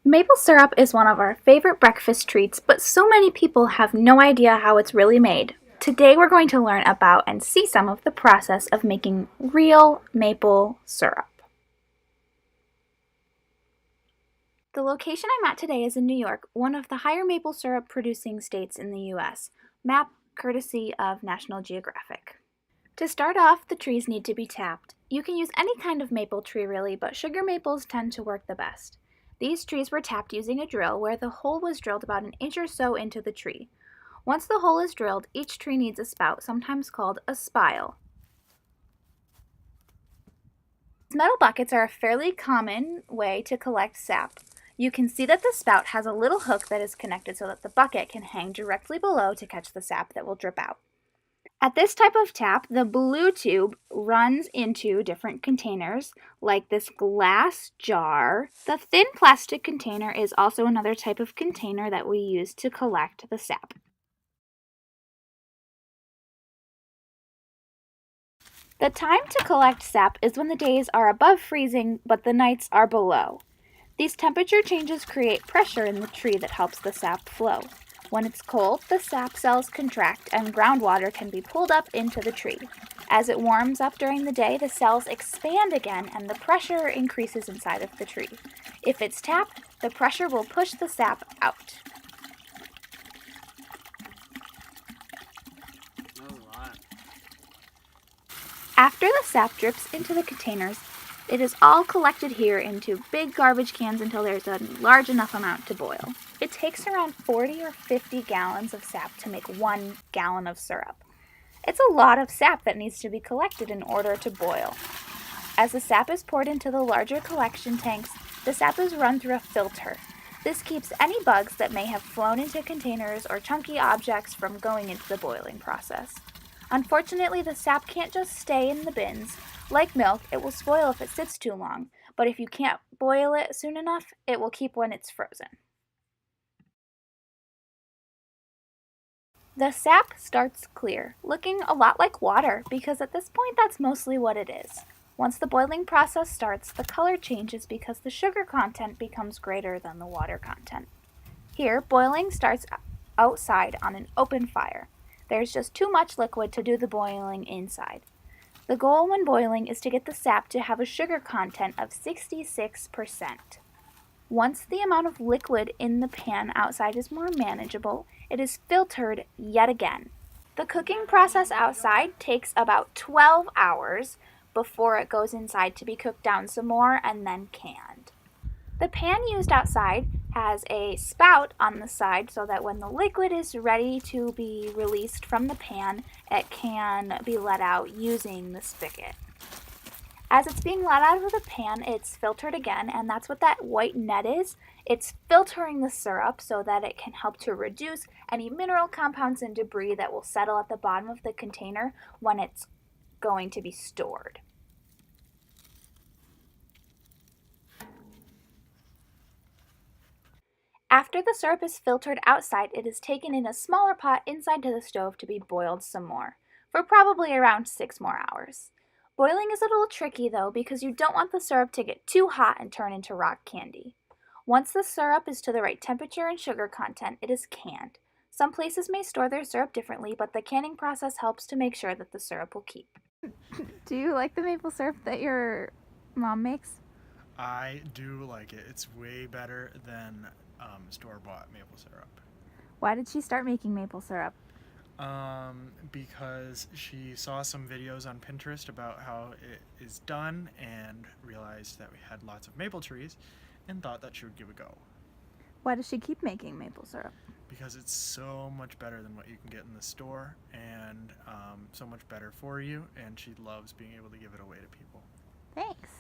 Maple syrup is one of our favorite breakfast treats, but so many people have no idea how it's really made. Today we're going to learn about and see some of the process of making real maple syrup. The location I'm at today is in New York, one of the higher maple syrup producing states in the US. Map courtesy of National Geographic. To start off, the trees need to be tapped. You can use any kind of maple tree really, but sugar maples tend to work the best. These trees were tapped using a drill where the hole was drilled about an inch or so into the tree. Once the hole is drilled, each tree needs a spout, sometimes called a spile. Metal buckets are a fairly common way to collect sap. You can see that the spout has a little hook that is connected so that the bucket can hang directly below to catch the sap that will drip out. At this type of tap, the blue tube runs into different containers, like this glass jar. The thin plastic container is also another type of container that we use to collect the sap. The time to collect sap is when the days are above freezing, but the nights are below. These temperature changes create pressure in the tree that helps the sap flow. When it's cold, the sap cells contract and groundwater can be pulled up into the tree. As it warms up during the day, the cells expand again and the pressure increases inside of the tree. If it's tapped, the pressure will push the sap out. After the sap drips into the containers, it is all collected here into big garbage cans until there's a large enough amount to boil. It takes around 40 or 50 gallons of sap to make 1 gallon of syrup. It's a lot of sap that needs to be collected in order to boil. As the sap is poured into the larger collection tanks, the sap is run through a filter. This keeps any bugs that may have flown into containers or chunky objects from going into the boiling process. Unfortunately, the sap can't just stay in the bins. Like milk, it will spoil if it sits too long, but if you can't boil it soon enough, it will keep when it's frozen. The sap starts clear, looking a lot like water because at this point that's mostly what it is. Once the boiling process starts, the color changes because the sugar content becomes greater than the water content. Here, boiling starts outside on an open fire. There's just too much liquid to do the boiling inside. The goal when boiling is to get the sap to have a sugar content of 66%. Once the amount of liquid in the pan outside is more manageable, it is filtered yet again. The cooking process outside takes about 12 hours before it goes inside to be cooked down some more and then canned. The pan used outside has a spout on the side so that when the liquid is ready to be released from the pan, it can be let out using the spigot. As it's being let out of the pan, it's filtered again, and that's what that white net is. It's filtering the syrup so that it can help to reduce any mineral compounds and debris that will settle at the bottom of the container when it's going to be stored. After the syrup is filtered outside, it is taken in a smaller pot inside to the stove to be boiled some more, for probably around 6 more hours. Boiling is a little tricky though because you don't want the syrup to get too hot and turn into rock candy. Once the syrup is to the right temperature and sugar content, it is canned. Some places may store their syrup differently, but the canning process helps to make sure that the syrup will keep. Do you like the maple syrup that your mom makes? I do like it. It's way better than store-bought maple syrup. Why did she start making maple syrup? Because she saw some videos on Pinterest about how it is done and realized that we had lots of maple trees and thought that she would give it a go. Why does she keep making maple syrup? Because it's so much better than what you can get in the store and so much better for you, and she loves being able to give it away to people. Thanks.